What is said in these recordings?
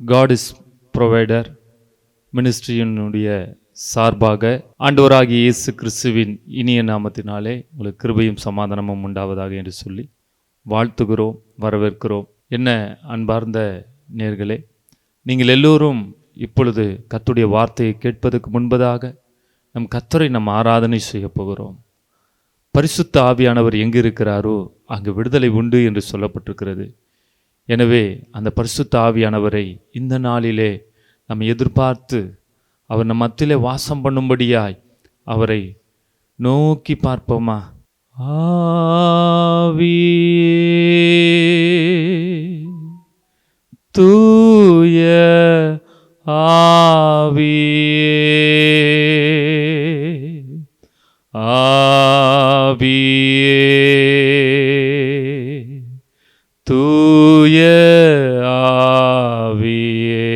God is provider மினிஸ்ட்ரியினுடைய சார்பாக ஆண்டவராகிய இயேசு கிறிஸ்துவின் இனிய நாமத்தினாலே உங்களுக்கு கிருபையும் சமாதானமும் உண்டாவதாக என்று சொல்லி வாழ்த்துகிறோம், வரவேற்கிறோம். என்ன அன்பார்ந்த நேயர்களே, நீங்கள் எல்லோரும் இப்பொழுது கர்த்தருடைய வார்த்தையை கேட்பதற்கு முன்பதாக நம் கர்த்தரை நாம் ஆராதனை செய்ய போகிறோம். பரிசுத்த ஆவியானவர் எங்கு இருக்கிறாரோ அங்கு விடுதலை உண்டு என்று சொல்லப்பட்டிருக்கிறது. எனவே அந்த பரிசுத்த ஆவியானவரை இந்த நாளிலே நம்ம எதிர்பார்த்து அவர் நம் மத்தியிலே வாசம் பண்ணும்படியாய் அவரை நோக்கி பார்ப்போமா? ஆவியே, தூய ஆவியே, ஆவியே, தூய ஆவியே,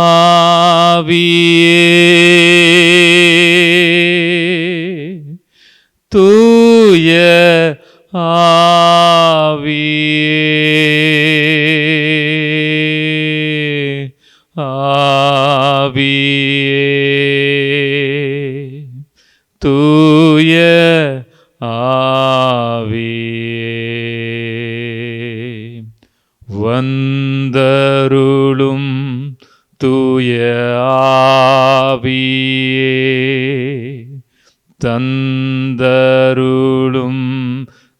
ஆவியே, தூய ஆவியே, ஆவியே, தூய ஆவியே, வந்தருளும் தூய ஆவியே, தந்தருளும்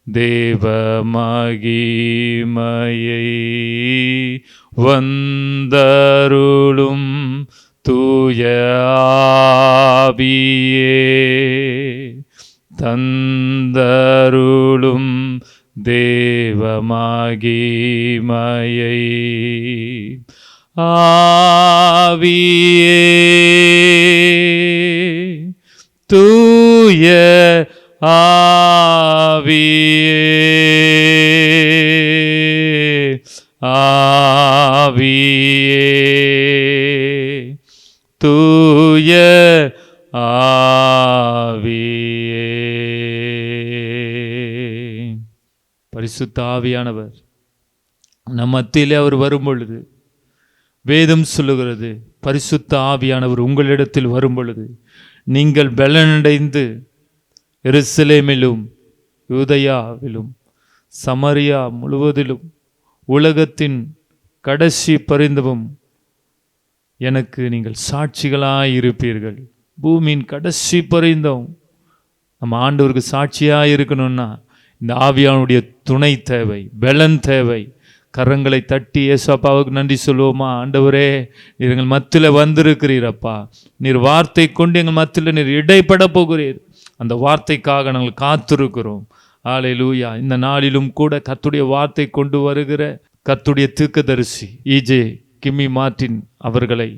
தேவ மகிமையை, வந்தருளும் தூய ஆவியே, தந்தருளும் தேவ மகிமையை, ஆவியே, தூய ஆவியே, ஆவியே, தூய ஆவியே. பரிசுத்த ஆவியானவர் நம் மத்தியிலே அவர் வரும் பொழுது வேதம் சொல்லுகிறது, பரிசுத்த ஆவியானவர் உங்களிடத்தில் வரும் பொழுது நீங்கள் பலனடைந்து எருசலேமிலும் யூதேயாவிலும் சமாரியா முழுவதிலும் உலகத்தின் கடைசி பரிந்தமும் எனக்கு நீங்கள் சாட்சிகளாய் இருப்பீர்கள். பூமியின் கடைசி பரிந்தம் நம்ம ஆண்டவருக்கு சாட்சியாக இருக்கணும்னா இந்த ஆவியானுடைய துணை தேவை, பலன் தேவை. கரங்களை தட்டி ஏசப்பாவுக்கு நன்றி சொல்லுவோமா? ஆண்டவரே, நீர் எங்கள் மத்தியில் வந்திருக்கிறீரப்பா. நீர் வார்த்தை கொண்டு எங்கள் மத்தியில் நீர் இடைப்பட போகிறீர். அந்த வார்த்தைக்காக நாங்கள் காத்திருக்கிறோம். அல்லேலூயா. இந்த நாளிலும் கூட கர்த்தருடைய வார்த்தை கொண்டு வருகிற கர்த்தருடைய தீர்க்கதரிசி ஈஜே கிம்மி மார்ட்டின் அவர்களை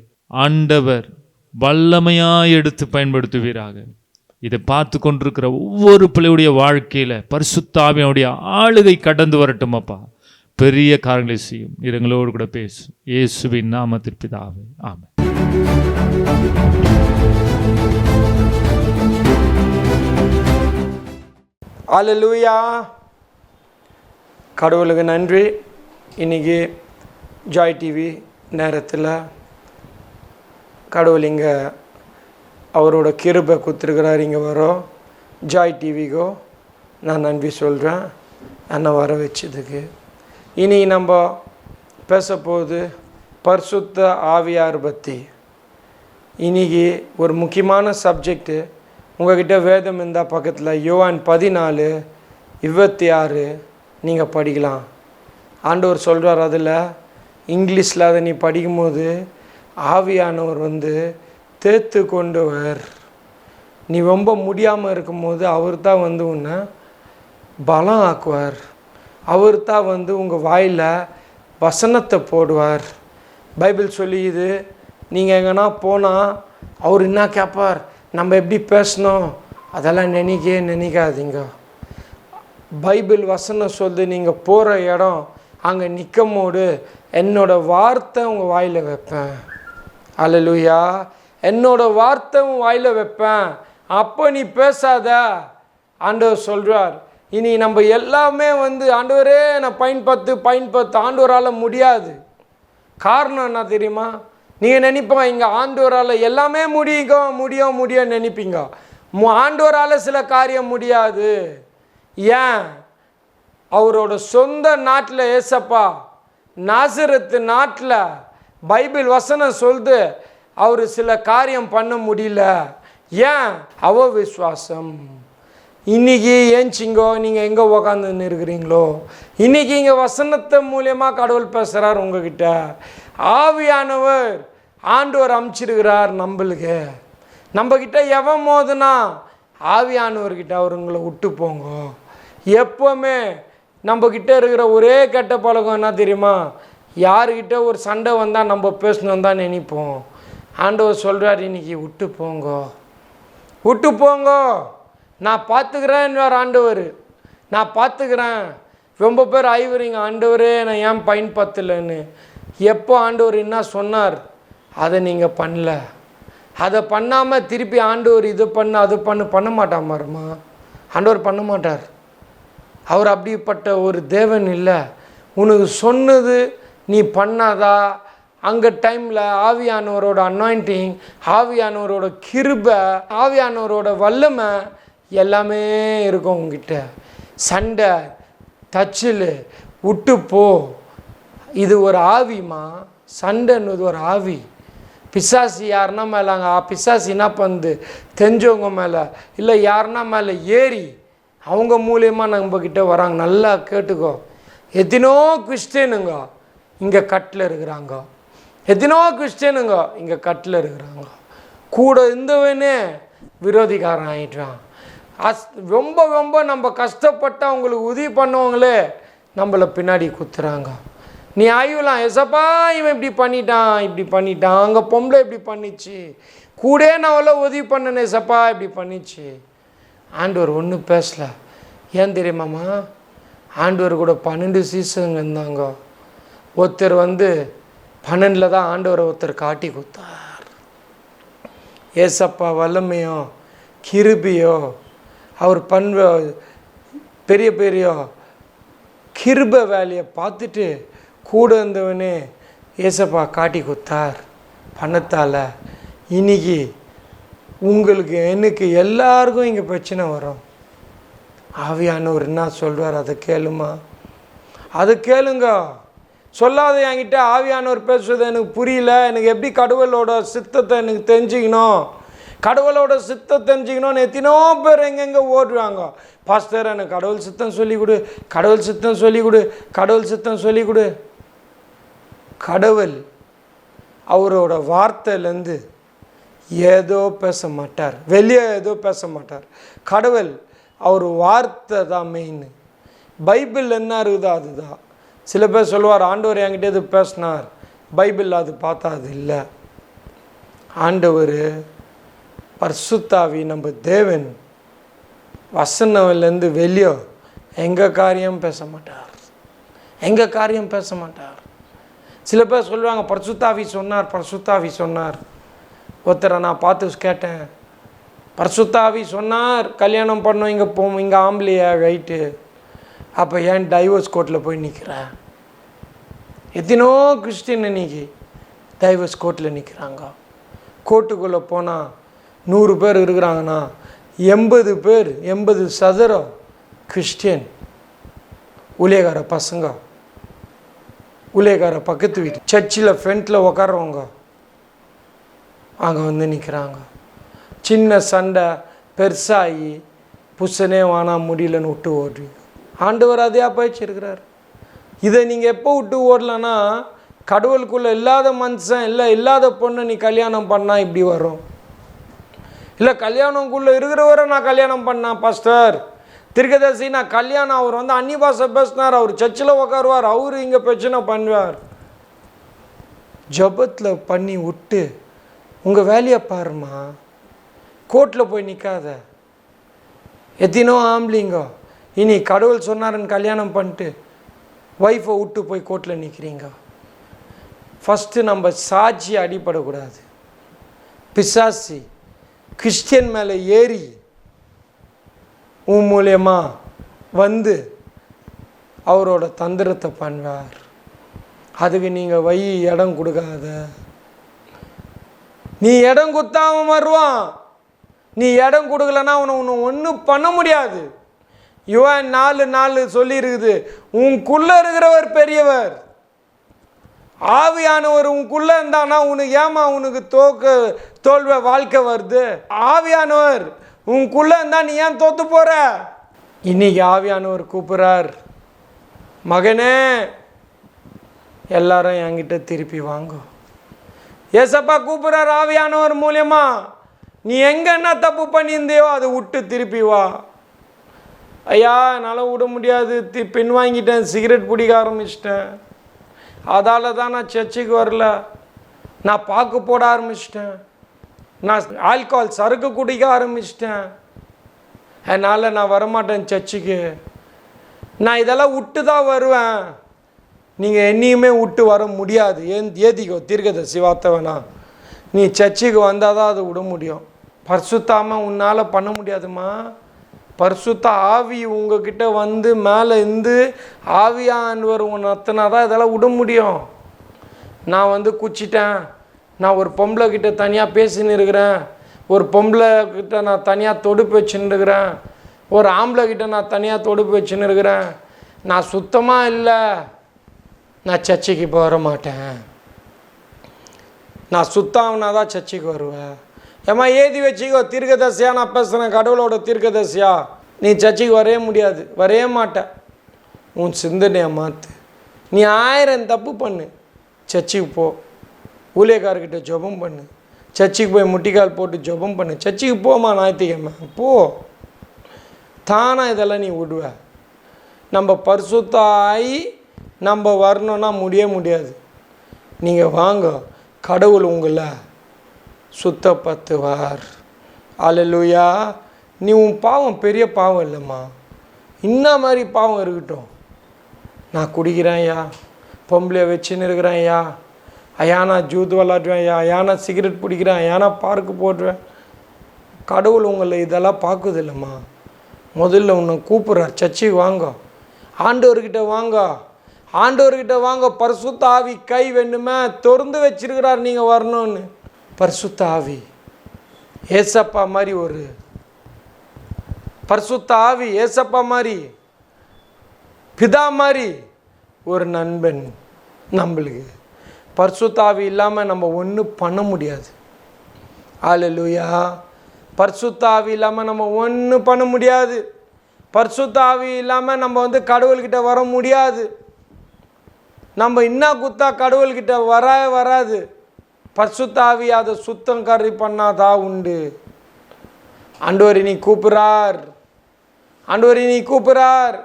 ஆண்டவர் வல்லமையாய் எடுத்து பயன்படுத்துவீராக. இதை பார்த்து கொண்டிருக்கிற ஒவ்வொரு பிள்ளையுடைய வாழ்க்கையில பரிசுத்த ஆவியானுடைய ஆளுகை கடந்து வரட்டும் அப்பா. பெரிய காரியங்களை செய்யும். எங்களோடு கூட பேசும். இயேசுவின் நாமத்தில் பிதாவே, ஆமென். அல்லேலூயா. கடவுளுக்கு நன்றி. இன்னைக்கு ஜாய் டிவி நேரத்தில் கடவுள் இங்கே அவரோட கிருபை கொடுத்துருக்கிறார். இங்கே வரோம் ஜாய் டிவிக்கோ நான் நன்றி சொல்கிறேன், என்னை வர வச்சதுக்கு. இனி நம்ம பேசப்போகுது பரிசுத்த ஆவியார் பற்றி. இன்றைக்கி ஒரு முக்கியமான சப்ஜெக்டு. உங்கள்கிட்ட வேதம் இருந்தால் பக்கத்தில் யோவான் 14:26 நீங்கள் படிக்கலாம். ஆண்டவர் சொல்கிறார், அதில் இங்கிலீஷில் அதை நீ படிக்கும்போது ஆவியானவர் தேர்த்து கொண்டவர். நீ ரொம்ப முடியாமல் இருக்கும்போது அவர் தான் உன்னை பலம் ஆக்குவார். அவர் தான் உங்கள் வாயில் வசனத்தை போடுவார். பைபிள் சொல்லியுது, நீங்கள் எங்கன்னா போனால் அவர் என்ன கேட்பார், நம்ம எப்படி பேசணும் அதெல்லாம் நினைக்காதீங்க. பைபிள் வசனம் சொல்லி நீங்கள் போகிற இடம் அங்கே நிற்கும் போது என்னோடய வார்த்தை உங்கள் வாயில் வைப்பேன். அல்லேலூயா. என்னோடய வார்த்தை உன் வாயில் வைப்பேன், அப்போ நீ பேசாத. ஆண்டவர் சொல்கிறார். இனி நம்ம எல்லாமே ஆண்டவரே நான் பயன்படுத்து ஆண்டவரால் முடியாது. காரணம் என்ன தெரியுமா? நீங்கள் நினைப்போம் இங்கே ஆண்டவரால் எல்லாமே முடியும் நினைப்பீங்க. ஆண்டவரால் சில காரியம் முடியாது. ஏன்? அவரோட சொந்த நாட்டில் ஏசப்பா நாசரத்து நாட்டில் பைபிள் வசனம் சொல்லுது அவர் சில காரியம் பண்ண முடியல. ஏன்? விசுவாசம். இன்றைக்கி ஏஞ்சிங்கோ நீங்கள் எங்கே உக்காந்துன்னு இருக்கிறீங்களோ, இன்றைக்கி இங்கே வசனத்தை மூலியமாக கடவுள் பேசுகிறார் உங்ககிட்ட. ஆவியானவர் ஆண்டவர் அமுச்சிருக்கிறார் நம்மளுக்கு. நம்மக்கிட்ட எவன் மோதுனா ஆவியானவர்கிட்ட அவர் உங்களை விட்டு போங்க. எப்போவுமே நம்மக்கிட்ட இருக்கிற ஒரே கெட்ட பழக்கம் என்ன தெரியுமா? யாருக்கிட்ட ஒரு சண்டை வந்தால் நம்ம பேசணும் தான் நினைப்போம். ஆண்டவர் சொல்கிறார் இன்றைக்கி விட்டு போங்க, நான் பார்த்துக்கிறேன். ஆண்டவர் நான் பார்த்துக்கிறேன். ரொம்ப பேர் ஐவரிங்க ஆண்டவரே நான் ஏன் பயன்படுத்தலைன்னு. எப்போ ஆண்டவர் என்ன சொன்னார் அதை நீங்கள் பண்ணல, அதை பண்ணாமல் திருப்பி ஆண்டவர் இது பண்ணு அது பண்ண மாட்டாமாருமா? ஆண்டவர் பண்ண மாட்டார். அவர் அப்படிப்பட்ட ஒரு தேவன் இல்லை. உனக்கு சொன்னது நீ பண்ணாதா அங்கே டைமில் ஆவியானவரோட அனாயிண்டிங், ஆவியானவரோட கிருபை, ஆவியானவரோட வல்லமை எல்லாமே இருக்கும் உங்ககிட்ட. சண்டை தச்சில் விட்டு போ. இது ஒரு ஆவிமா, சண்டைன்னுது ஒரு ஆவி. பிசாசி யாருன்னா மேலாங்க பிசாசி என்ன பண்ணுது தெரிஞ்சவங்க மேலே இல்லை யாருன்னா மேலே ஏறி அவங்க மூலியமாக நம்மக்கிட்ட வராங்க. நல்லா கேட்டுக்கோ. எத்தனோ கிறிஸ்டியனுங்க இங்கே கட்டில் இருக்கிறாங்க, எத்தனோ கிறிஸ்டியனுங்க இங்கே கட்டில் இருக்கிறாங்க. கூட இருந்தவனே விரோதிக்காரன் ஆகிட்டான். ரொம்ப ரொம்ப நம்ம கஷ்டப்பட்டு அவங்களுக்கு உதவி பண்ணவங்களே நம்மளை பின்னாடி குத்துறாங்க. நீ ஆயுலாம் எசப்பா இவன் இப்படி பண்ணிட்டான், அங்கே பொம்பளை இப்படி பண்ணிச்சு, கூட நான் அவ்வளோ உதவி பண்ணனே எசப்பா இப்படி பண்ணிச்சு. ஆண்டவர் ஒன்றும் பேசலை. ஏன் தெரியுமாம்மா? ஆண்டவர் கூட 12 சீசனுங்க இருந்தாங்க. ஒருத்தர் 12 தான் ஆண்டவரை ஒருத்தர் காட்டி கொடுத்தார். ஏசப்பா வல்லமையோ கிருபியோ அவர் பெரிய பெரிய கிருப வேலையை பார்த்துட்டு கூட இருந்தவனே ஏசப்பா காட்டி கொடுத்தார் பணத்தால். இன்னைக்கு உங்களுக்கு எனக்கு எல்லாருக்கும் இங்கே பிரச்சனை வரும். ஆவியானவர் என்ன சொல்வார் அதை கேளுமா? அதை கேளுங்க. சொல்லாத என்கிட்ட ஆவியானவர் பேசுறது எனக்கு புரியல, எனக்கு எப்படி கடவுளோட சித்தத்தை எனக்கு தெரிஞ்சுக்கணும், கடவுளோட சித்தம் தெரிஞ்சுக்கணும்னு எத்தனோ பேர் எங்கெங்கே ஓடுவாங்க. பாஸ்டர் எனக்கு கடவுள் சித்தம் சொல்லி கொடு, கடவுள் சித்தம் சொல்லி கொடு, கடவுள் சித்தம் சொல்லி கொடு. கடவுள் அவரோட வார்த்தையிலேருந்து ஏதோ பேச மாட்டார், வெளியே ஏதோ பேச மாட்டார். கடவுள் அவர் வார்த்தை தான் மெயின். பைபிள் என்ன இருக்குதோ அதுதான். சில பேர் சொல்லுவார் ஆண்டவர் என்கிட்ட இது பேசினார், பைபிள் அது பார்த்தா அது இல்லை. ஆண்டவர் பரிசுத்தாவி நம்ம தேவன் வசனம்லேருந்து வெளியே எங்கள் காரியம் பேச மாட்டார், எங்கள் காரியம் பேச மாட்டார். சில பேர் சொல்லுவாங்க பரிசுத்தாவி சொன்னார், பரிசுத்தாவி சொன்னார். ஒருத்தரை நான் பார்த்து கேட்டேன், பரிசுத்தாவி சொன்னார் கல்யாணம் பண்ணோம் இங்கே போவோம், இங்கே ஆம்பளையா ரைட்டு, அப்போ ஏன் டைவர்ஸ் கோர்ட்டில் போய் நிற்கிறேன்? எத்தனோ கிறிஸ்டின் இன்னைக்கு டைவர்ஸ் கோர்ட்டில் நிற்கிறாங்க. கோர்ட்டுக்குள்ளே போனால் 100 பேர் இருக்கிறாங்கன்னா 80 பேர் 80% கிறிஸ்டியன். ஊழியக்கார பசங்க, ஊழியக்கார பக்கத்து வீட்டு சர்ச்சில் ஃப்ரண்ட்டில் உக்காரவங்க அங்கே நிற்கிறாங்க. சின்ன சண்டை பெருசாகி புருஷனே வானா முடியலன்னு விட்டு ஓடுறீங்க. ஆண்டவர் அதையா பயிற்சிருக்கிறார். இதை நீங்கள் எப்போ விட்டு ஓடலன்னா, கடவுளுக்குள்ளே இல்லாத மனுஷன் இல்லாத பொண்ணை நீ கல்யாணம் பண்ணால் இப்படி வரும். இல்லை கல்யாணம்குள்ளே இருக்கிறவரை நான் கல்யாணம் பண்ணேன் பாஸ்டர் திருக்கதர்சி, நான் கல்யாணம் அவர் அந்நிய பாஷை பேசினார், அவர் சர்ச்சில் உட்காருவார், அவர் இங்கே பிரச்சனை பண்ணுவார். ஜபத்தில் பண்ணி விட்டு உங்கள் வேலையை பாருமா, கோர்ட்டில் போய் நிற்காத. எத்தினோ ஆம்பளிங்க இனி கடவுள் சொன்னாருன்னு கல்யாணம் பண்ணிட்டு ஒய்ஃபை விட்டு போய் கோர்ட்டில் நிற்கிறீங்க. ஃபஸ்ட்டு நம்ம சாட்சி அடிப்படக்கூடாது. பிசாசி கிறிஸ்டியன் மேலே ஏறி உன் மூலியமாக வந்து அவரோட தந்திரத்தை பண்ணுவார். அதுக்கு நீங்கள் இடம் கொடுக்காத. நீ இடம் கொடுத்தா அவன் வருவான். நீ இடம் கொடுக்கலன்னா அவனை ஒன்றும் பண்ண முடியாது. யுவன் 4:4 சொல்லியிருக்குது, உனக்குள்ளே இருக்கிறவர் பெரியவர். ஆவியானவர் உனக்குள்ளே இருந்தானா உனக்கு தோல்வி வாழ்க்கை வருது. ஆவியானவர் உனக்குள்ளே இருந்தா நீ ஏன் தோத்து போற? இன்னைக்கு ஆவியானவர் கூப்பிட்றார், மகனே எல்லாரும் என்கிட்ட திருப்பி வாங்க. ஏசப்பா கூப்பிட்றார் ஆவியானவர் மூலியமா. நீ எங்கே என்ன தப்பு பண்ணியிருந்தியோ அதை விட்டு திருப்பி வா. ஐயா என்னால் விட முடியாது, பின்வாங்கிட்டேன், சிகரெட் பிடிக்க ஆரம்பிச்சிட்டேன், அதால் தான் நான் சர்ச்சுக்கு வரல, நான் பாக்கு போட ஆரம்பிச்சிட்டேன், நான் ஆல்கஹால் சரக்கு குடிக்க ஆரம்பிச்சிட்டேன், அதனால் நான் வரமாட்டேன் சர்ச்சுக்கு, நான் இதெல்லாம் விட்டு தான் வருவேன். நீங்கள் என்னையுமே விட்டு வர முடியாது. ஏதிக்கோ தீர்க்கதரிசி வார்த்தை வேணாம். நீ சர்ச்சுக்கு வந்தால் தான் அதை விட முடியும். பரிசுத்தாம உன்னால் பண்ண முடியாதுமா. பரிசுத்த ஆவி உங்ககிட்ட வந்து மேலே இருந்து ஆவியானவர் உன்னை நத்தினா தான் இதெல்லாம் விட முடியும். நான் வந்து குச்சிட்டேன், நான் ஒரு பொம்பளை கிட்ட தனியாக பேசின்னு இருக்கிறேன், ஒரு பொம்பளை கிட்ட நான் தனியாக தொடுப்பு வச்சுன்னு இருக்கிறேன், ஒரு ஆம்பளை கிட்ட நான் தனியாக தொடுப்பு வச்சுன்னு இருக்கிறேன், நான் சுத்தமாக இல்லை, நான் சர்ச்சைக்கு வர மாட்டேன், நான் சுத்தாம்னா தான் சர்ச்சைக்கு வருவேன். ஏம்மா ஏதி வச்சுக்கோ, தீர்க்கதரிசியா நான் பேசுகிறேன், கடவுளோட தீர்க்கதரிசியா, நீ சர்ச்சைக்கு வரவே முடியாது, வரவே மாட்டேன். உன் சிந்தனையை மாற்று. நீ 1000 தப்பு பண்ணு, சர்ச்சுக்கு போ, ஊழியக்காரர்கிட்ட ஜெபம் பண்ணு, சர்ச்சுக்கு போய் முட்டிக்கால் போட்டு ஜெபம் பண்ணு, சர்ச்சுக்கு போமா ஞாயிற்றுக்கிழமை போ. தானா இதெல்லாம் நீ விடுவ. நம்ம பரிசுத்தாயி நம்ம வரணுன்னா முடியாது. நீங்கள் வாங்க, கடவுள் உங்களை சுத்தப்படுத்துவார். அல்லேலூயா. நீ உன் பாவம் பெரிய பாவம் இல்லைம்மா, இன்ன மாதிரி பாவம் இருக்கட்டும். நான் குடிக்கிறேன் ஐயா, பொம்பளையை வச்சுன்னு இருக்கிறேன் ஐயா, ஐயா நான் ஜூத் விளாடுவேன் ஐயா, ஐயா நான் சிகரெட் பிடிக்கிறேன், ஐயா நான் பார்க்கு போடுவேன். கடவுள் உங்களை இதெல்லாம் பார்க்குது இல்லைம்மா. முதல்ல உன்னை கூப்பிட்றார், சர்ச்சுக்கு வாங்க, ஆண்டவர்கிட்ட வாங்க, ஆண்டவர்கிட்ட வாங்க. பரிசுத்த ஆவி கை வேண்டுமே திறந்து வச்சிருக்கிறார் நீங்கள் வரணும்னு. பரிசுத்த ஆவி ஏசப்பா மாதிரி ஒரு பரிசுத்த ஆவி ஏசப்பா மாதிரி பிதா மாதிரி ஒரு நண்பன் நம்மளுக்கு. பரிசுத்த ஆவி இல்லாமல் நம்ம ஒன்றும் பண்ண முடியாது. அல்லேலூயா. பரிசுத்த ஆவி இல்லாமல் நம்ம ஒன்றும் பண்ண முடியாது. பரிசுத்த ஆவி இல்லாமல் நம்ம வந்து கடவுள்கிட்ட வர முடியாது. நம்ம என்ன குத்தா கடவுள்கிட்ட வராது. பரிசுத்த ஆவி அதை சுத்தம் கறி பண்ணாதான் உண்டு. ஆண்டவரே நீ கூப்பிட்றார், ஆண்டவரே நீ கூப்பிட்றார்,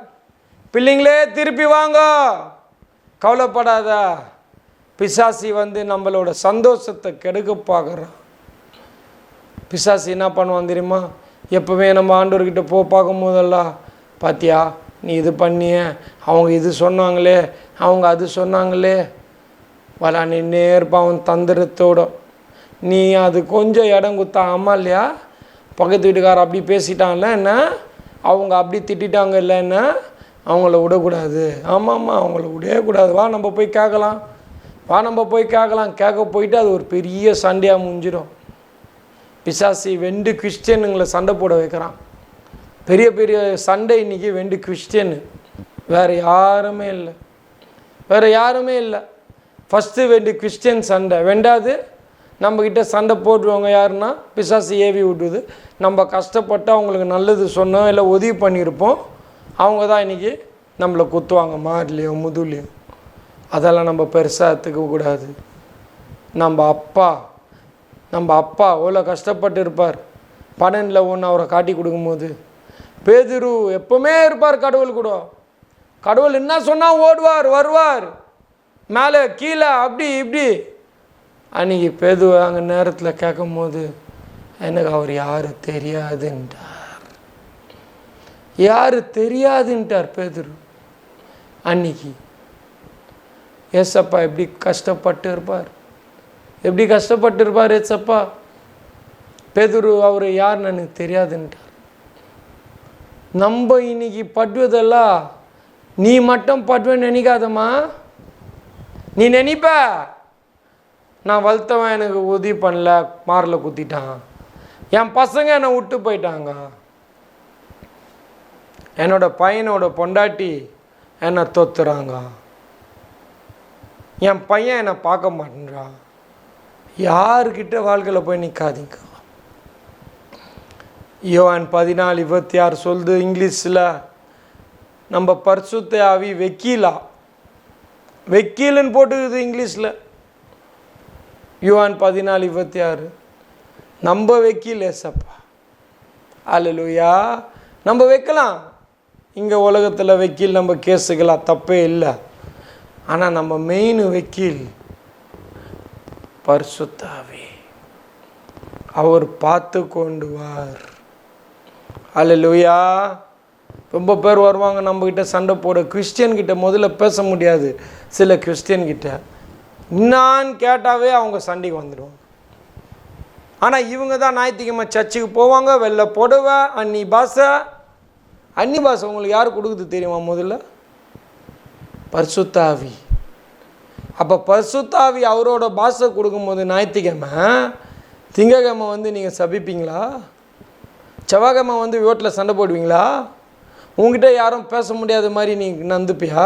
பிள்ளைங்களே திருப்பி வாங்க, கவலைப்படாத. பிசாசி வந்து நம்மளோட சந்தோஷத்தை கெடுக்க பார்க்குறான். பிசாசி என்ன பண்ணுவான் தெரியுமா? எப்போவே நம்ம ஆண்டவர்கிட்ட பார்க்கும் போதெல்லாம், பாத்தியா நீ இது பண்ணிய, அவங்க இது சொன்னாங்களே, அவங்க அது சொன்னாங்களே, நின்னே இருப்பான் அவன் தந்திரத்தோட. நீ அது கொஞ்சம் இடம் கொடுத்தா, ஆமா இல்லையா, பக்கத்து வீட்டுக்காரர் அப்படி பேசிட்டான்ல என்ன, அவங்க அப்படி திட்டாங்க இல்லை என்ன, அவங்கள விடக்கூடாது. ஆமாம்மா அவங்கள விடவே கூடாது, வா நம்ம போய் கேட்கலாம், வா நம்ம போய் கேட்கலாம். கேட்க போயிட்டு அது ஒரு பெரிய சண்டையாக முடிஞ்சிடும். பிசாசி 2 கிறிஸ்டியனுங்களை சண்டை போட வைக்கிறான். பெரிய பெரிய சண்டை இன்றைக்கி 2 கிறிஸ்டியனு, வேறு யாருமே இல்லை, வேறு யாருமே இல்லை. ஃபஸ்ட்டு 2 கிறிஸ்டியன் சண்டை, 2வது நம்மக்கிட்ட சண்டை போடுறவங்க யாருன்னா பிசாசி ஏவி விட்டுது. நம்ம கஷ்டப்பட்டு அவங்களுக்கு நல்லது சொன்னோம் இல்லை உதவி பண்ணியிருப்போம், அவங்க தான் இன்றைக்கி நம்மளை குத்துவாங்க மார்லேயோ முதுலையோ. அதெல்லாம் நம்ம பெருசாக எடுத்துக்கக்கூடாது. நம்ம அப்பா எவ்வளோ கஷ்டப்பட்டு இருப்பார். 12 1 அவரை காட்டி கொடுக்கும்போது பேதுரு எப்பவுமே இருப்பார் கடவுள் கூட. கடவுள் என்ன சொன்னால் ஓடுவார், வருவார், மேலே கீழே அப்படி இப்படி. அன்றைக்கி பேதுரு அங்கே நேரத்தில் கேட்கும் போது எனக்கு அவர் யார் தெரியாதுன்ட்டார், யார் தெரியாதுன்ட்டார் பேதுரு. அன்னைக்கு ஏசப்பா எப்படி கஷ்டப்பட்டு இருப்பார், எப்படி கஷ்டப்பட்டு இருப்பார் ஏசப்பா. பேதுரு அவர் யாருன்னு எனக்கு தெரியாதுன்ட்டார். நம்ம இன்னைக்கு பட்டுவதெல்லாம் நீ மட்டும் பட்டுவேன்னு நினைக்காதம்மா. நீ நினைப்ப நான் வளர்த்தவன் எனக்கு உதவி பண்ணல, மாரில் குத்திட்டான், என் பசங்க என்னை விட்டு போயிட்டாங்க, என்னோட பையனோட பொண்டாட்டி என்னை தொத்துறாங்க, என் பையன் என்னை பார்க்க மாட்டேன்றான். யாருக்கிட்ட வாழ்க்கையில் போய் நிற்காதீங்க. யோவான் 14:26 சொல்லுது இங்கிலீஷில், நம்ம பரிசுத்த ஆவி வெக்கீலுன்னு போட்டுக்குது இங்கிலீஷில். யோவான் 14:26 நம்ம வெக்கீல் ஏசப்பா. அல்லேலூயா. நம்ம வைக்கலாம் இங்கே உலகத்தில் வெக்கீல், நம்ம கேஸுக்கலாம், தப்பே இல்லை. ஆனால் நம்ம மெயின் வெக்கீல் பரிசுத்த ஆவி. அவர் பார்த்து கொண்டு வார். அல்லேலூயா. ரொம்ப பேர் வருவாங்க நம்மக்கிட்ட சண்டை போட. கிறிஸ்டியன்கிட்ட முதல்ல பேச முடியாது. சில கிறிஸ்டியன்கிட்ட என்னான்னு கேட்டாவே அவங்க சண்டைக்கு வந்துடுவாங்க. ஆனால் இவங்க தான் ஞாயிற்றுக்கிழமை சர்ச்சுக்கு போவாங்க, வெள்ளை புடவை, அன்னி பாஷை உங்களுக்கு யார் கொடுக்குது தெரியுமா? முதல்ல பரிசுத்த ஆவி. அப்போ பரிசுத்த ஆவி அவரோட பாஷை கொடுக்கும்போது ஞாயிற்றுக்கிழமை, திங்கக்கிழமை வந்து நீங்கள் சபிப்பீங்களா? செவ்வாய்க்கிழமை வந்து வீட்டில் சண்டை போடுவீங்களா? உங்ககிட்ட யாரும் பேச முடியாத மாதிரி நீ நந்துப்பியா?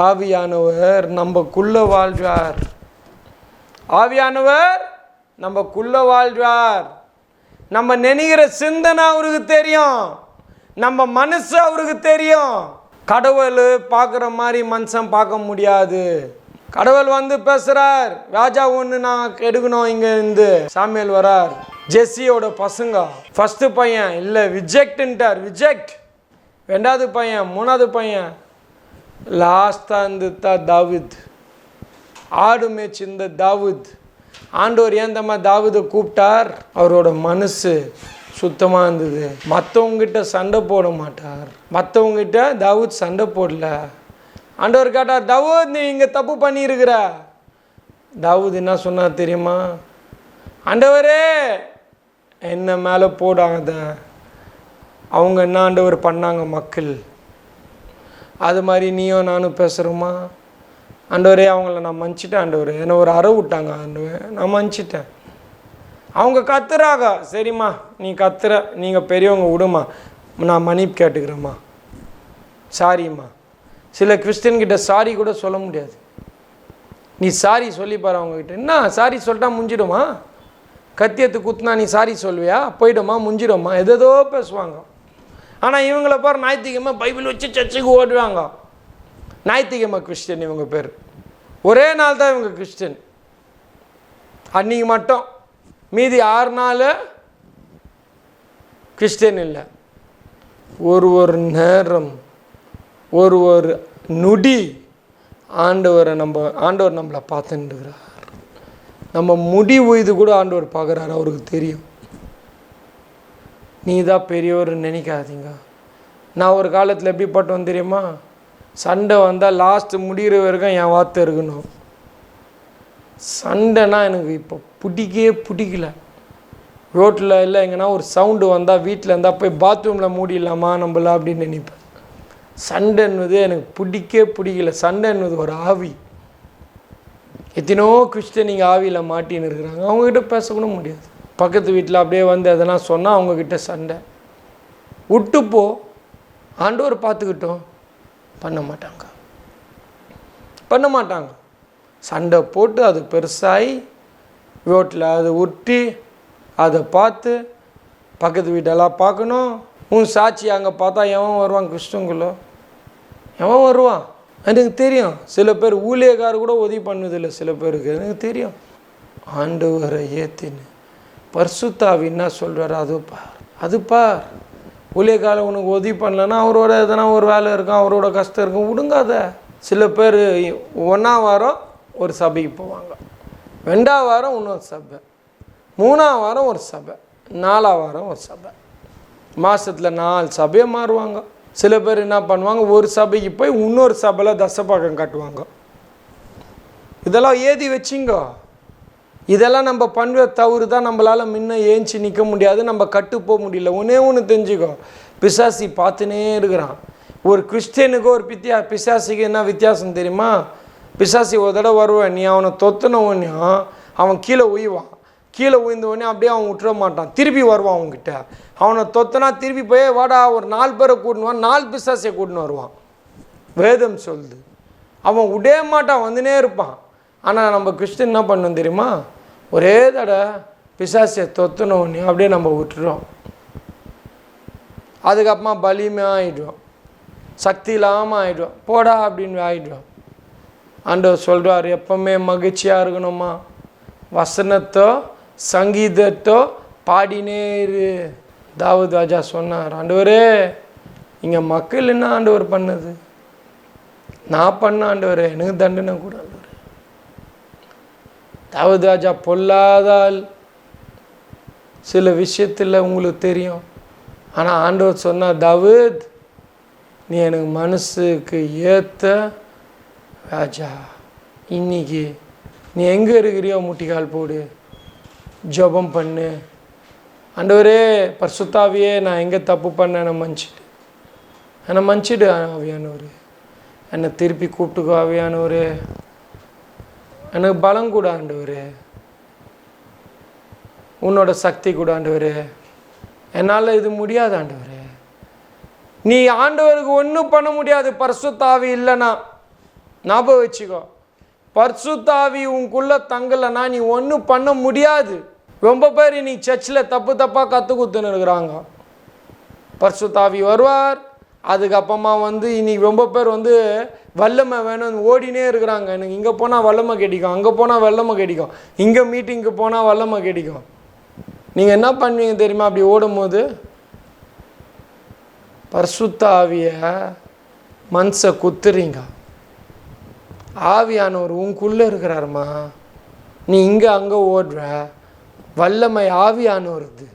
ஆவியானவர் நம்மக்குள்ள வாழ்வார். ஆவியானவர் நம்மக்குள்ள வாழ்வார். நம்ம நினைக்கிற சிந்தனை அவருக்கு தெரியும், நம்ம மனசு அவருக்கு தெரியும். கடவுள் பார்க்குற மாதிரி மனுஷன் பார்க்க முடியாது. கடவுள் வந்து பேசுகிறார், ராஜா ஒன்று நான் எடுக்கணும், இங்கே இருந்து சாமியல் வரார், ஜெஸ்ஸியோட பசங்க, ஃபஸ்ட்டு பையன் இல்லை ரிஜெக்ட்ன்ட்டார், ரிஜெக்ட். ரெண்டாவது பையன், மூணாவது பையன், லாஸ்ட்டாக இருந்துட்டா தாவீத், ஆடு மேய்ச்சிருந்த தாவீத். ஆண்டவர் ஏன் தம்மா தாவீதை கூப்பிட்டார்? அவரோட மனசு சுத்தமாக இருந்தது. மற்றவங்ககிட்ட சண்டை போட மாட்டார். மற்றவங்ககிட்ட தாவீத் சண்டை போடல. ஆண்டவர் கேட்டார், தாவீத் நீ இங்கே தப்பு பண்ணியிருக்கிற. தாவீத் என்ன சொன்னார் தெரியுமா? ஆண்டவரே என்ன மேலே போடாத, அவங்க என்ன ஆண்டவர் பண்ணாங்க மக்கள், அது மாதிரி நீயும் நானும் பேசுகிறோமா? ஆண்டவரே அவங்கள நான் மன்னிச்சிட்டேன், ஆண்டவரே என்னை ஒரு அறை விட்டாங்க, ஆண்டவரே நான் மன்னிச்சிட்டேன். அவங்க கத்துறாங்க, சரிம்மா நீ கத்துற, நீங்கள் பெரியவங்க விடுமா, நான் மன்னிப்பு கேட்டுக்கிறேம்மா, சாரிம்மா. சில கிறிஸ்டின்கிட்ட சாரி கூட சொல்ல முடியாது. நீ சாரி சொல்லிப்பாரு அவங்கக்கிட்ட. என்ன சாரி சொல்லிட்டா முடிஞ்சிடுமா? கத்தியத்து குத்துனா நீ சாரி சொல்வியா? போய்டுமா, முடிஞ்சிடுமா? எதோ பேசுவாங்க. ஆனால் இவங்கள பாரு, ஞாயிற்றுக்கிழமை பைபிள் வச்சு சர்ச்சுக்கு ஓடுவாங்க. ஞாயிற்றுக்கிழமை கிறிஸ்டின் இவங்க பேர். ஒரே நாள் தான் இவங்க கிறிஸ்டின், அன்றைக்கி மட்டும். மீதி 6 நாள் கிறிஸ்டின் இல்லை. ஒரு நேரம், ஒரு நொடி ஆண்டவர் நம்மளை பார்த்துட்டுருக்கிறார். நம்ம முடிவு இது கூட ஆண்டவர் பார்க்குறாரு, அவருக்கு தெரியும். நீ தான் பெரியவர்னு நினைக்காதீங்க. நான் ஒரு காலத்தில் எப்படி பட்டோம் தெரியுமா? சண்டை வந்தால் லாஸ்ட்டு முடிகிற வரைக்கும் என் வார்த்தை இருக்கணும். சண்டைனா எனக்கு இப்போ பிடிக்கல. ரோட்டில் இல்லை எங்கன்னா ஒரு சவுண்டு வந்தால், வீட்டில் இருந்தால் போய் பாத்ரூமில் மூடிடலாமா நம்மள அப்படின்னு நினைப்பேன். சண்டைன்னுவது எனக்கு பிடிக்கல. சண்டைன்னுவது ஒரு ஆவி. எத்தனோ கிறிஸ்டியன் நீங்கள் ஆவியில் மாட்டின்னு இருக்கிறாங்க, அவங்கக்கிட்ட பேசக்கூட முடியாது. பக்கத்து வீட்டில் அப்படியே வந்து அதெல்லாம் சொன்னால் அவங்கக்கிட்ட சண்டை. விட்டுப்போ, ஆண்டவர் பார்த்துக்கிட்டோம். பண்ண மாட்டாங்க. சண்டை போட்டு அது பெருசாகி ரோட்டில் அதை உருட்டி அதை பார்த்து பக்கத்து வீட்டெல்லாம் பார்க்கணும். உன் சாட்சி அங்கே பார்த்தா எவன் வருவான்? கிறிஸ்துவங்களோ எவன் வருவான்? எனக்கு தெரியும். சில பேர் ஊழியக்காரர் கூட உதவி பண்ணுவதில்லை சில பேருக்கு, எனக்கு தெரியும். ஆண்டவரை ஏற்றின்னு பரிசுத்த ஆவி என்ன சொல்கிறார் அது பார். ஊழியக்காரர் உனக்கு உதவி பண்ணலன்னா அவரோட எதனா ஒரு வேலை இருக்கும், அவரோட கஷ்டம் இருக்கும், விடுங்காத. சில பேர் 1ஆம் வாரம் ஒரு சபைக்கு போவாங்க, 2ஆம் வாரம் இன்னொரு சபை, 3ஆம் வாரம் ஒரு சபை, 4ஆம் வாரம் ஒரு சபை, மாதத்தில் 4 சபையை மாறுவாங்க. சில பேர் என்ன பண்ணுவாங்க, ஒரு சபைக்கு போய் இன்னொரு சபையில் தசபாகம் காட்டுவாங்க. இதெல்லாம் ஏதி வச்சிங்க. இதெல்லாம் நம்ம பண்ணுற தவறு தான் நம்மளால் முன்ன ஏஞ்சி நிற்க முடியாது, நம்ம கட்டு போக முடியல. ஒன்று தெரிஞ்சுக்கோ, பிசாசி பார்த்துனே இருக்கிறான். ஒரு கிறிஸ்டியனுக்கு ஒரு பிசாசிக்கு என்ன வித்தியாசம் தெரியுமா? பிசாசி ஒரு தடவை வருவேன், நீ அவனை தொத்துன உடனேயும் அவன் கீழே உய்வான். கீழே உயிர்ந்த உடனே அப்படியே அவன் விட்டுற மாட்டான், திருப்பி வருவான் அவங்ககிட்ட. அவனை தொத்தனா திருப்பி போய் வாடா ஒரு 4 பேரை கூட்டினுவான், 4 பிசாசியை கூட்டின்னு வருவான். வேதம் சொல்லுது அவன் விடே மாட்டான், வந்துனே இருப்பான். ஆனால் நம்ம கிறிஸ்டின் என்ன பண்ணோம் தெரியுமா? ஒரே தடவை பிசாசியை தொத்துன உடனே அப்படியே நம்ம விட்டுறோம். அதுக்கப்புறமா பலிமையாக ஆகிடுவோம், சக்தி இல்லாமல் ஆகிடுவோம், போடா அப்படின்னு ஆகிடுவோம். ஆண்டவர் சொல்கிறார், எப்பவுமே மகிழ்ச்சியாக இருக்கணுமா, வசனத்தோ சங்கீதத்தோ பாடினே இரு. தாவீது ராஜா சொன்னார், ஆண்டவரே இங்கே மக்கள் என்ன ஆண்டவர் பண்ணது, நான் பண்ண ஆண்டவரே, எனக்கு தண்டனை கூட ஆண்டவரே. தாவீது ராஜா பொல்லாதால் சில விஷயத்தில் உங்களுக்கு தெரியும். ஆனால் ஆண்டவர் சொன்னார், தாவீத் நீ எனக்கு மனசுக்கு ஏற்ற ராஜா, இன்னைக்கு நீ எங்கே இருக்கிறியோ முட்டிக்கால் போடு, ஜெபம் பண்ணு. ஆண்டவரே பரிசுத்தாவியே நான் எங்கே தப்பு பண்ண என்னை மன்னிச்சிடு ஆவியானவரே, என்னை திருப்பி கூப்பிட்டுக்கோ ஆவியானவரே, எனக்கு பலம் கூட ஆண்டவரே, உன்னோட சக்தி கூட ஆண்டவரே, என்னால் இது முடியாது ஆண்டவரே. நீ ஆண்டவருக்கு ஒன்றும் பண்ண முடியாது பரிசுத்தாவி இல்லைன்னா. ஞாபகம் வச்சுக்கோ, பரிசுத்தாவி உனக்குள்ள தங்கலைன்னா நீ ஒன்றும் பண்ண முடியாது. ரொம்ப பேர் நீ சர்ச்சில் தப்பாக கற்றுக்குத்துன்னு இருக்கிறாங்க. பரிசுத்தாவி வருவார், அதுக்கப்புறமா இன்னைக்கு ரொம்ப பேர் வல்லமை வேணும் ஓடினே இருக்கிறாங்க. எனக்கு இங்கே போனால் வல்லமை கிடைக்கும், அங்கே போனால் வல்லமை கிடைக்கும், இங்கே மீட்டிங்க்கு போனால் வல்லமை கிடைக்கும். நீங்கள் என்ன பண்ணுவீங்க தெரியுமா? அப்படி ஓடும்போது பரிசுத்தாவியை மனசை குத்துறீங்க. ஆவியானவர் உனக்குள்ளே இருக்கிறாருமா, நீ இங்கே அங்கே ஓடுற, வல்லமை ஆவியானவருது.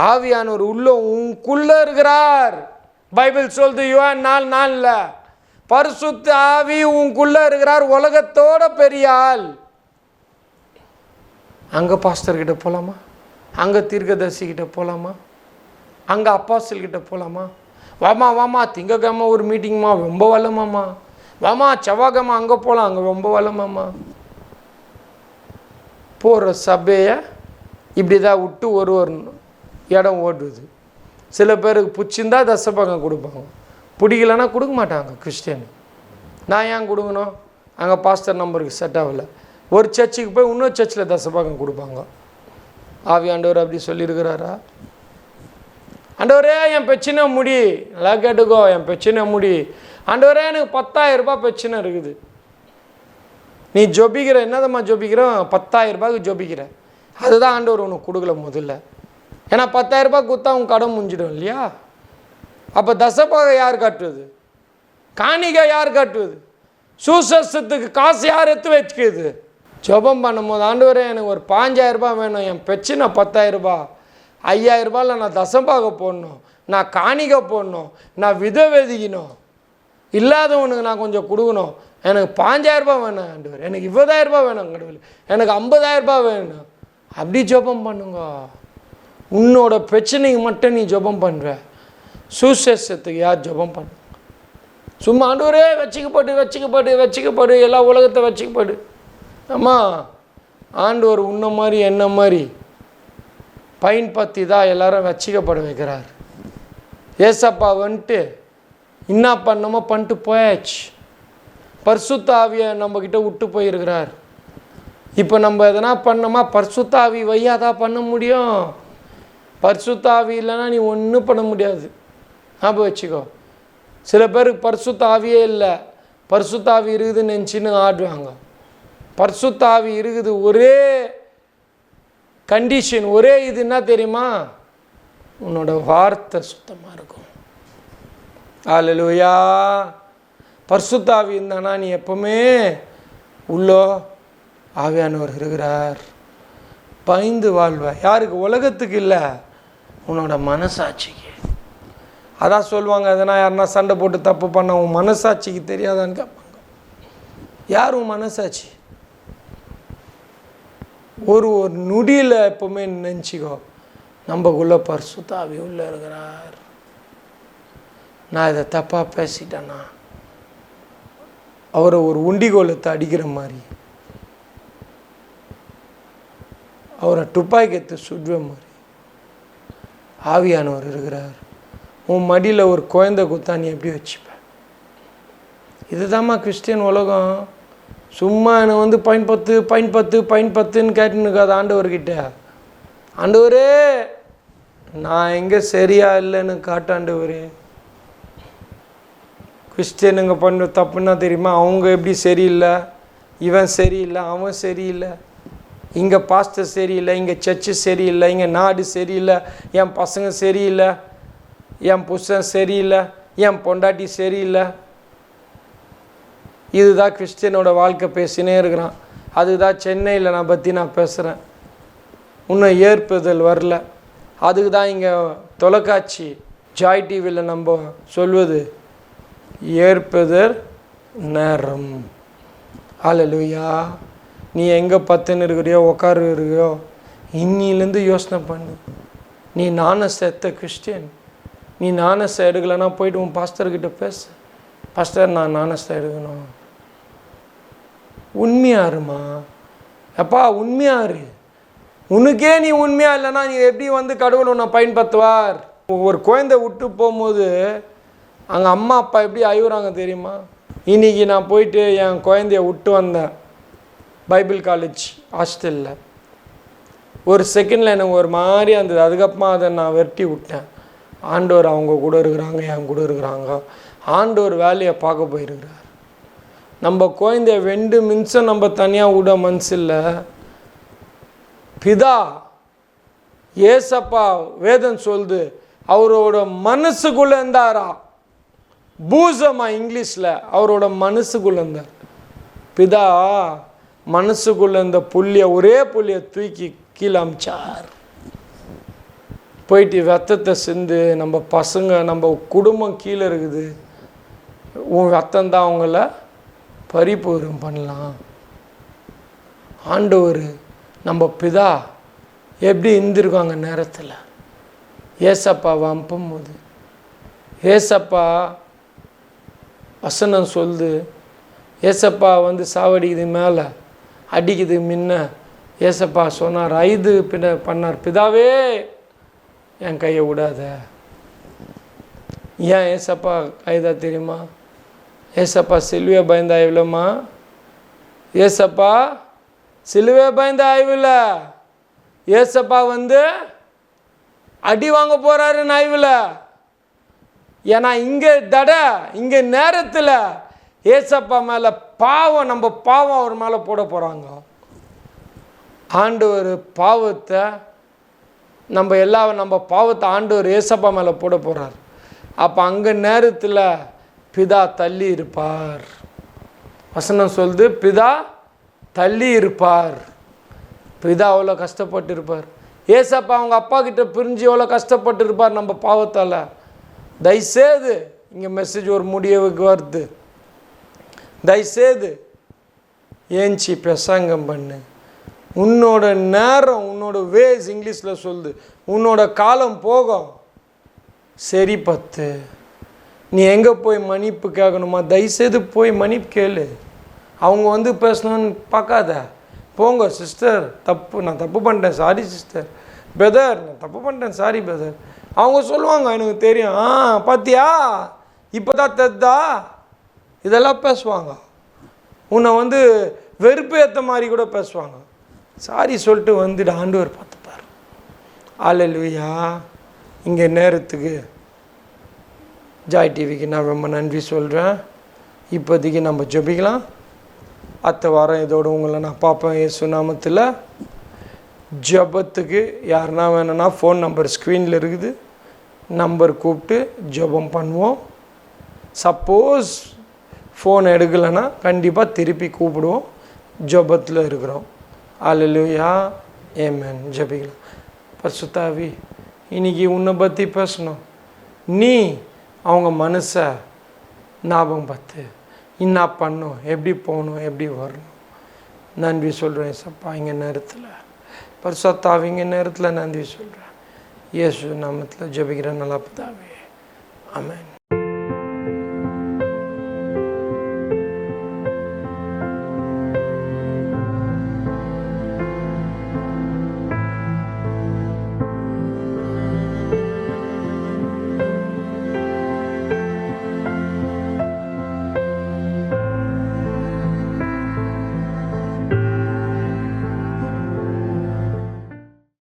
ஆவியானவர் உள்ள உனக்குள்ளே இருக்கிறார். பைபிள் சொல்லுது, யோவான் 4:4 பரிசுத்த ஆவி உனக்குள்ளே இருக்கிறார், உலகத்தோட பெரிய ஆள். அங்கே பாஸ்டர்கிட்ட போகலாமா, அங்கே தீர்க்கதரிசிக்கிட்ட போகலாமா, அங்கே அப்பாஸ்டல்கிட்ட போகலாமா? வாமா திங்கக்கிழமை ஒரு மீட்டிங்மா, ரொம்ப வல்லமாம்மா. வாமா செவ்வாய்க்கிழமை அங்கே போகலாம், அங்கே ரொம்ப வல்லமாம்மா. போகிற சபையை இப்படி தான் விட்டு ஒரு இடம் ஓடுது. சில பேருக்கு பிடிச்சிருந்தா தசபாகம் கொடுப்பாங்க, பிடிக்கலன்னா கொடுக்க மாட்டாங்க. கிறிஸ்டியன் நான் ஏன் கொடுக்கணும், அங்கே பாஸ்டர் நம்பருக்கு செட் ஆகலை. ஒரு சர்ச்சுக்கு போய் இன்னொரு சர்ச்சில் தசபாகம் கொடுப்பாங்க. ஆவியாண்டவர் அப்படி சொல்லியிருக்கிறாரா? ஆண்டவரே என் பிரச்சனை முடி, நல்லா கேட்டுக்கோ, என் பிரச்சனை முடி. ஆண்டவரே எனக்கு 10,000 ரூபாய் பிரச்சனை இருக்குது. நீ ஜொபிக்கிற, என்னதம்மா ஜொபிக்கிற? 10,000 ரூபாய்க்கு ஜொபிக்கிற. அதுதான் ஆண்டவர் உனக்கு கொடுக்கல முதல்ல. ஏன்னா 10,000 ரூபாய் கொடுத்தா உன் கடன் முடிஞ்சிடும் இல்லையா? அப்போ தசபாக யார் கட்டுவது? காணிகை யார் கட்டுவது? சூசத்துக்கு காசு யார் எடுத்து வச்சுக்குது? ஜெபம் பண்ணும்போது, ஆண்டவரே எனக்கு ஒரு 5,000 ரூபாய் வேணும், என் பிரச்சனை 10,000 ரூபாய், 5,000 ரூபாயில் நான் தசபாக போடணும், நான் காணிகை போடணும், நான் விதவெதிக்கணும், இல்லாதவனுக்கு நான் கொஞ்சம் கொடுக்கணும், எனக்கு 5,000 ரூபாய் வேணும் ஆண்டவர், எனக்கு 20,000 ரூபாய் வேணும் கடவுள், எனக்கு 50,000 ரூபாய் வேணும். அப்படி ஜெபம் பண்ணுங்க. உன்னோட பிரச்சனைக்கு மட்டும் நீ ஜெபம் பண்ணுற, சுசேஷத்துக்கு யார் ஜெபம் பண்ண? சும்மா ஆண்டவரே வச்சுக்கப்படு எல்லா உலகத்தை வச்சுக்கப்படு. ஆமாம், ஆண்டவர் உன்ன மாதிரி என்ன மாதிரி பயன்படுத்தி தான் எல்லாரும் வச்சிக்கப்பட வைக்கிறார். ஏசப்பா என்ன பண்ணமோ பண்ணிட்டு போயாச்சு. பரிசுத்த ஆவியை நம்மக்கிட்ட விட்டு போயிருக்கிறார். இப்போ நம்ம எதனா பண்ணோமா, பரிசுத்த ஆவி வையாதான் பண்ண முடியும். பரிசுத்த ஆவி இல்லைன்னா நீ ஒன்றும் பண்ண முடியாது. ஞாபகம் வச்சுக்கோ. சில பேருக்கு பரிசுத்த ஆவியே இல்லை, பரிசுத்த ஆவி இருக்குதுன்னு நினச்சின்னு ஆடுவாங்க. பரிசுத்த ஆவி இருக்குது, ஒரே கண்டிஷன், ஒரே இது என்ன தெரியுமா? உன்னோட வார்த்தை சுத்தமாக இருக்கும். அல்லேலூயா. பரிசுத்த ஆவி இருந்தானா நீ எப்பவுமே உள்ளோ ஆவியானவர் இருக்கிறார், பயந்து வாழ்வ. யாருக்கு? உலகத்துக்கு இல்லை, உன்னோட மனசாட்சிக்கு. அதான் சொல்லுவாங்க, எதனா யாருன்னா சண்டை போட்டு தப்பு பண்ண உன் மனசாட்சிக்கு தெரியாதான்னு கேட்பாங்க. யார் உன் மனசாட்சி? ஒரு நொடியில் எப்போவுமே நினச்சிக்கோ, நம்மக்குள்ள பரிசுத்த ஆவி உள்ளே இருக்கிறார். நான் இதை தப்பாக பேசிட்டேன்னா அவரை ஒரு உண்டிகோலத்தை அடிக்கிற மாதிரி, அவரை துப்பாக்கி எடுத்து சுடுற மாதிரி ஆவியானவர் இருக்கிறார். உன் மடியில் ஒரு குழந்தை குத்தா நீ எப்படி வச்சுப்ப? இதுதாம்மா கிறிஸ்டியன் உலகம். சும்மா என்னை பயன்பத்துன்னு கேட்டுன்னு இருக்காது ஆண்டவர்கிட்ட. ஆண்டவரே நான் எங்கே சரியா இல்லைன்னு காட்டாண்டவரே. கிறிஸ்டியனுங்க பண்ண தப்புன்னா தெரியுமா? அவங்க எப்படி சரியில்லை, இவன் சரியில்லை, அவன் சரியில்லை, இங்கே பாஸ்டர் சரியில்லை, இங்கே சர்ச்சு சரியில்லை, இங்கே நாடு சரியில்லை, என் பசங்க சரியில்லை, என் புருஷன் சரியில்லை, என் பொண்டாட்டி சரியில்லை. இதுதான் கிறிஸ்டியனோட வாழ்க்கை பேசினே இருக்கிறான். அதுதான் சென்னையில் நான் பற்றி நான் பேசுகிறேன். இன்னும் ஏற்புதல் வரல. அதுக்கு தான் இங்கே தொலைக்காட்சி ஜாய் டிவியில் நம்ம சொல்வது ஏற்புதல் நேரம். ஹல்லேலூயா. நீ எங்கே பத்துன்னு இருக்கிறியோ உட்காருறியோ, இன்னிலேருந்து யோசனை பண்ணு. நீ நாணஸ் எடுத்த கிறிஸ்டியன், நீ நாணஸ் எடுக்கலைன்னா போய்ட்டு உன் பாஸ்டர்கிட்ட பேசு. பாஸ்டர் நான் நாணஸ் எடுக்கணும். உண்மையாருமா அப்பா, உண்மையாரு. உனக்கே நீ உண்மையா இல்லைன்னா நீ எப்படி வந்து கடவுள் உன்னை பயன்படுத்துவார்? ஒரு குழந்தை விட்டு போகும்போது அங்கே அம்மா அப்பா எப்படி அழுகுறாங்க தெரியுமா? இன்றைக்கி நான் போயிட்டு என் குழந்தைய விட்டு வந்தேன் பைபிள் காலேஜ் ஹாஸ்டலில். ஒரு செகண்டில் எனக்கு ஒரு மாதிரி இருந்தது. அதுக்கப்புறமா அதை நான் வெட்டி விட்டேன். ஆண்டவர் அவங்க கூட இருக்கிறாங்க, என் கூட இருக்கிறாங்க. ஆண்டவர் வேலையை பார்க்க போயிருக்கிறார். நம்ம குழந்தைய 2 நிமிஷம் நம்ம தனியாக விட மனசில்ல. பிதா ஏசப்பா வேதம் சொல்லுது அவரோட மனசுக்குள்ளே இருந்தாரா. பூசமா இங்கிலீஷில் அவரோட மனசுக்குள்ளே இருந்தார். பிதா மனசுக்குள்ளே இருந்த ஒரே புள்ளியை தூக்கி கீழே அமிச்சார். போயிட்டு ரத்தத்தை சிந்து நம்ம பசங்க நம்ம குடும்பம் கீழே இருக்குது, உன் ரத்தம்தான் அவங்கள பரிபூரம் பண்ணலாம். ஆண்டவர் நம்ம பிதா எப்படி இருந்திருக்காங்க நேரத்தில் ஏசப்பாவை அனுப்பும்போது. ஏசப்பா வசனம் சொல்லுது, ஏசப்பா வந்து சாவடிக்குது மேலே அடிக்குது முன்ன. ஏசப்பா சொன்னார், 5 பண்ணார், பிதாவே என் கையை விடாத. ஏன் ஏசப்பா கைதா தெரியுமா? ஏசப்பா சிலுவை பயந்த ஆய்வில்லம்மா. ஏசப்பா சிலுவை பயந்த ஆய்வில் ஏசப்பா வந்து அடி வாங்க போகிறாருன்னு ஆய்வில். ஏன்னா இங்கே நேரத்தில் ஏசப்பா மேலே பாவம், நம்ம பாவம் அவர் மேலே போட போகிறாங்க. ஆண்டவர் பாவத்தை நம்ம பாவத்தை ஆண்டவர் ஏசப்பா மேலே போட போகிறார். அப்போ அங்கே நேரத்தில் பிதா தள்ளி இருப்பார். வசனம் சொல்லுது, பிதா தள்ளி இருப்பார். பிதா அவ்வளோ கஷ்டப்பட்டு இருப்பார். ஏசப்பா அவங்க அப்பா கிட்ட பிரிஞ்சு எவ்வளோ கஷ்டப்பட்டு இருப்பார் நம்ம பாவத்தால். தயவுசெய்து இங்கே மெசேஜ் ஒரு முடிவுக்கு வருது, தயவுசெய்து ஏஞ்சி பிரசங்கம் பண்ணு. உன்னோட நேரம், உன்னோட வேஸ் இங்கிலீஷில் சொல்லுது, உன்னோட காலம் போகும். சரி 10 நீ எங்கே போய் மன்னிப்பு கேட்கணுமா? தயவுசெய்து போய் மன்னிப்பு கேளு. அவங்க வந்து பேசணும்னு பார்க்காத. போங்க சிஸ்டர், நான் தப்பு பண்ணிட்டேன், சாரி சிஸ்டர். பிரதர் நான் தப்பு பண்ணிட்டேன், சாரி பிரதர். அவங்க சொல்லுவாங்க, எனக்கு தெரியும், பார்த்தியா இப்போ தான் தெரிதா, இதெல்லாம் பேசுவாங்க. உன்னை வந்து வெறுப்பு ஏற்ற மாதிரி கூட பேசுவாங்க. சாரி சொல்லிட்டு வந்துட்டு ஆண்டவர் பார்த்துப்பார். ஹல்லேலூயா. இங்கே நேரத்துக்கு ஜாய் டிவிக்கு நான் ரொம்ப நன்றி சொல்கிறேன். இப்போதைக்கு நம்ம ஜெபிக்கலாம். அடுத்த வாரம் இதோடு உங்களை நான் பார்ப்பேன் இயேசு நாமத்தில். ஜெபத்துக்கு யாருன்னா வேணும்னா ஃபோன் நம்பர் ஸ்க்ரீனில் இருக்குது, நம்பர் கூப்பிட்டு ஜெபம் பண்ணுவோம். சப்போஸ் ஃபோன் எடுக்கலைன்னா கண்டிப்பாக திருப்பி கூப்பிடுவோம். ஜெபத்தில் இருக்கிறோம். ஹல்லேலூயா, ஆமென். ஜெபிக்கலாம். பரிசுத்த ஆவி, இன்றைக்கி உன்னை பற்றி பேசணும். நீ அவங்க மனசை ஞாபகம் பார்த்து என்ன பண்ணும், எப்படி போகணும், எப்படி வரணும். நன்றி சொல்கிறேன் சப்பா. இங்கே நேரத்தில் பரிசுத்த ஆவிங்க நேரத்தில் நன்றி சொல்கிறேன். இயேசு நாமத்தில் ஜெபிக்கிறேன் நல்ல பிதாவே. ஆமென்.